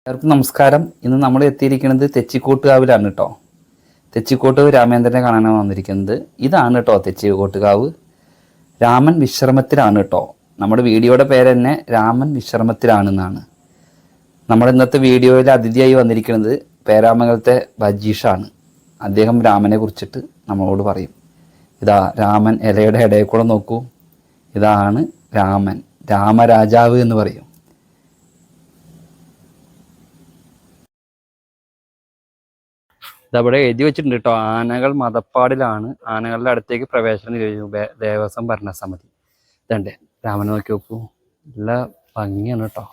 എല്ലാവർക്കും നമസ്കാരം. ഇന്ന് നമ്മൾ എത്തിയിരിക്കുന്നത് തെച്ചിക്കോട്ടുകാവിലാണ് കേട്ടോ. തെച്ചിക്കോട്ട് രാമേന്ദ്രനെ കാണാനാണ് വന്നിരിക്കുന്നത്. ഇതാണ് കേട്ടോ തെച്ചിക്കോട്ടുകാവ്. രാമൻ വിശ്രമത്തിലാണ് കേട്ടോ. നമ്മുടെ വീഡിയോയുടെ പേര് തന്നെ രാമൻ വിശ്രമത്തിലാണെന്നാണ്. നമ്മുടെ ഇന്നത്തെ വീഡിയോയിൽ അതിഥിയായി വന്നിരിക്കുന്നത് പേരാമംഗലത്തെ ബജീഷാണ്. അദ്ദേഹം രാമനെ കുറിച്ചിട്ട് നമ്മളോട് പറയും. ഇതാ രാമൻ ഇലയുടെ ഇടയിൽ കൂടെ നോക്കൂ. ഇതാണ് രാമൻ, രാമരാജാവ് എന്ന് പറയും. ഇതവിടെ എഴുതി വെച്ചിട്ടുണ്ട് കേട്ടോ. ആനകൾ മതപ്പാടിലാണ്. ആനകളുടെ അടുത്തേക്ക് പ്രവേശനം നിരോധിച്ചു ദേവസ്വം ഭരണസമിതി. ഇതണ്ടേ രാമനെ നോക്കി നോക്കൂ, നല്ല ഭംഗിയാണ് കേട്ടോ.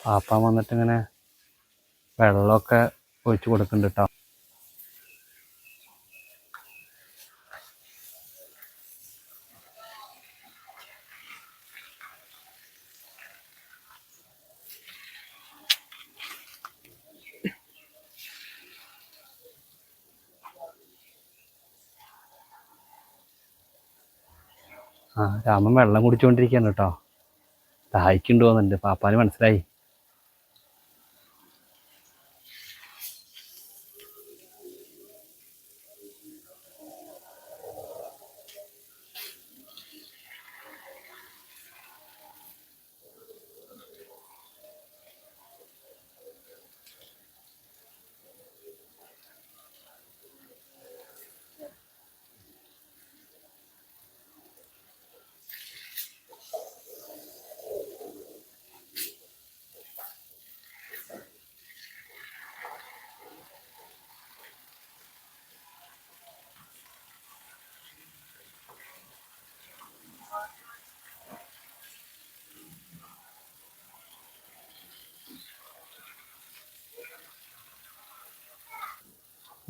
പാപ്പാൻ വന്നിട്ട് ഇങ്ങനെ വെള്ളമൊക്കെ ഒഴിച്ചു കൊടുക്കുന്നുണ്ട് കേട്ടോ. രാമൻ വെള്ളം കുടിച്ചുകൊണ്ടിരിക്കുകയാണ് കേട്ടോ. ദാഹിക്കുണ്ട് തോന്നുന്നുണ്ട്. പാപ്പാന് മനസ്സിലായി.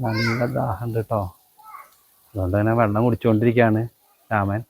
നല്ല ദാഹമുണ്ട് കേട്ടോ. അതുകൊണ്ട് തന്നെ വെള്ളം കുടിച്ചുകൊണ്ടിരിക്കുകയാണ് രാമൻ.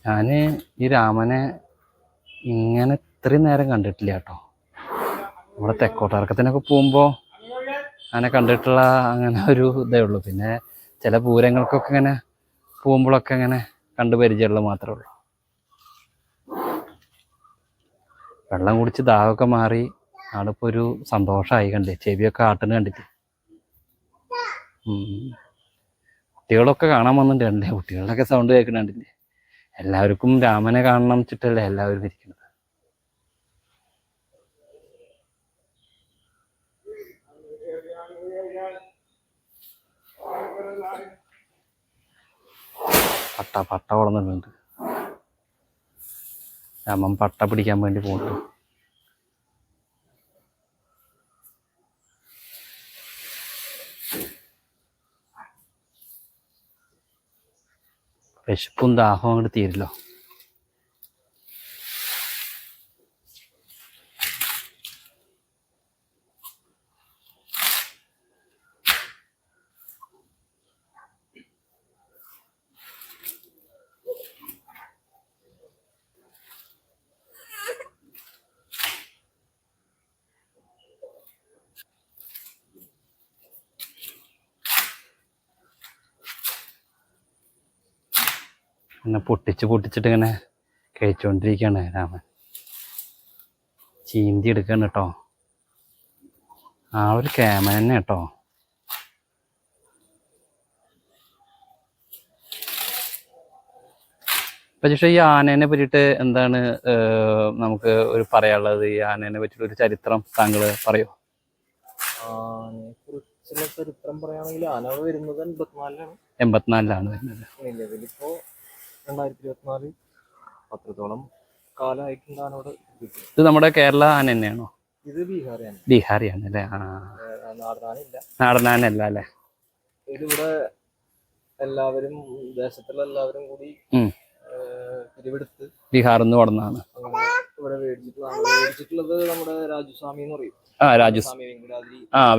ഞാൻ ഈ രാമനെ ഇങ്ങനെ ഇത്രയും നേരം കണ്ടിട്ടില്ല കേട്ടോ. നമ്മുടെ തെക്കോട്ടിറക്കത്തിനൊക്കെ പോകുമ്പോൾ അങ്ങനെ കണ്ടിട്ടുള്ള അങ്ങനെ ഒരു ഇതേ ഉള്ളൂ. പിന്നെ ചില പൂരങ്ങൾക്കൊക്കെ ഇങ്ങനെ പോകുമ്പോഴൊക്കെ ഇങ്ങനെ കണ്ടു പരിചയമുള്ളത് മാത്രമേ ഉള്ളൂ. വെള്ളം കുടിച്ച് ദാഹമൊക്കെ മാറി ആളിപ്പോൾ ഒരു സന്തോഷമായി കണ്ടേ. ചെവിയൊക്കെ ആട്ടുന്ന കണ്ടിട്ട്. കുട്ടികളൊക്കെ കാണാൻ വന്നിട്ടുണ്ട്. കുട്ടികളുടെയൊക്കെ സൗണ്ട് കേൾക്കുന്നുണ്ടില്ലേ. എല്ലാവർക്കും രാമനെ കാണണം വെച്ചിട്ടല്ലേ എല്ലാവരും ഇരിക്കുന്നത്. പട്ട വളർന്നിട്ടുണ്ട്. രാമൻ പട്ട പിടിക്കാൻ വേണ്ടി പോകുന്നു. വിശപ്പും ദാഹവും അങ്ങോട്ട് തീരില്ലോ. ഇങ്ങനെ പൊട്ടിച്ചിട്ട് ഇങ്ങനെ കഴിച്ചുകൊണ്ടിരിക്കുകയാണ് രാമൻ. ചീന്തി എടുക്കുകയാണ് കേട്ടോ. ആ ഒരു ക്യാമറ തന്നെ കേട്ടോ. പക്ഷേ ഈ ആനേനെ പറ്റിയിട്ട് എന്താണ് നമുക്ക് ഒരു പറയാനുള്ളത്? ഈ ആനേനെ പറ്റിയിട്ട് ഒരു ചരിത്രം താങ്കൾ പറയോ? ആനയെ കുറിച്ചുള്ള ചരിത്രം പറയുകയാണെങ്കിൽ ആന വരുന്നത് 84-ലാണ്. 84-ലാണ് വരുന്നത്. നിലവിലിപ്പോ 2024 അത്രത്തോളം കാലമായിട്ടുണ്ട് ആനോട്. ഇത് നമ്മുടെ കേരള ആന തന്നെയാണോ? ഇത് ബീഹാറിയാണ്. ബീഹാറിയാണ് അല്ലേ? ആ, നാടനാനില്ല. നാടനാനല്ല അല്ലേ? ഇതിവിടെ എല്ലാവരും ദേശത്തുള്ള എല്ലാവരും കൂടി പിരിവെടുത്ത് ബീഹാറിൽ നിന്ന് കൊടുന്നതാണ്. ഇവിടെ മേടിച്ചിട്ടുള്ളത് നമ്മുടെ രാജുസ്വാമി എന്ന് പറയും. രാജുസ്വാമി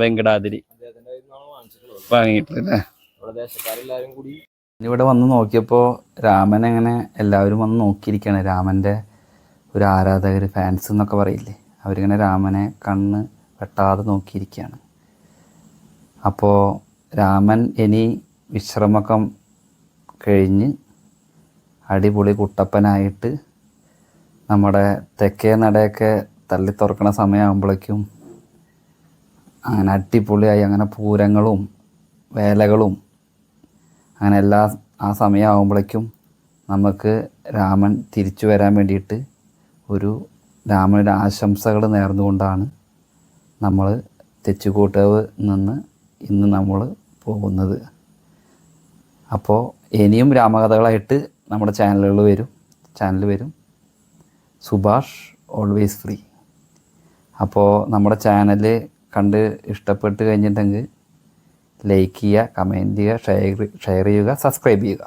വെങ്കടാദ്രി അദ്ദേഹത്തിന്റെ വാങ്ങിച്ചിട്ടുള്ളത്. വാങ്ങിയിട്ടില്ലേ? ഇവിടെ ദേശക്കാരെല്ലാരും കൂടി ഇവിടെ വന്ന് നോക്കിയപ്പോൾ രാമൻ അങ്ങനെ എല്ലാവരും വന്ന് നോക്കിയിരിക്കുകയാണ്. രാമൻ്റെ ഒരു ആരാധകർ, ഫാൻസ് എന്നൊക്കെ പറയില്ലേ, അവരിങ്ങനെ രാമനെ കണ്ണ് വെട്ടാതെ നോക്കിയിരിക്കുകയാണ്. അപ്പോൾ രാമൻ ഇനി വിശ്രമക്കം കഴിഞ്ഞ് അടിപൊളി കുട്ടപ്പനായിട്ട് നമ്മുടെ തെക്കേ നടയൊക്കെ തള്ളി തുറക്കണ സമയമാകുമ്പോഴേക്കും അങ്ങനെ അടിപൊളിയായി അങ്ങനെ പൂരങ്ങളും വേലകളും അങ്ങനെ ആ സമയമാകുമ്പോഴേക്കും നമുക്ക് രാമൻ തിരിച്ചു വരാൻ വേണ്ടിയിട്ട് രാമനൊരു ആശംസകൾ നേർന്നുകൊണ്ടാണ് നമ്മൾ തെച്ചിക്കോട്ടുകാവ് നിന്ന് ഇന്ന് നമ്മൾ പോകുന്നത്. അപ്പോൾ ഇനിയും രാമകഥകളായിട്ട് നമ്മുടെ ചാനൽ വരും. Subhash always free. അപ്പോൾ നമ്മുടെ ചാനൽ കണ്ട് ഇഷ്ടപ്പെട്ട് കഴിഞ്ഞിട്ടുണ്ടെങ്കിൽ ലൈക്ക് ചെയ്യുക, കമൻറ്റ് ചെയ്യുക, ഷെയർ ചെയ്യുക, സബ്സ്ക്രൈബ് ചെയ്യുക.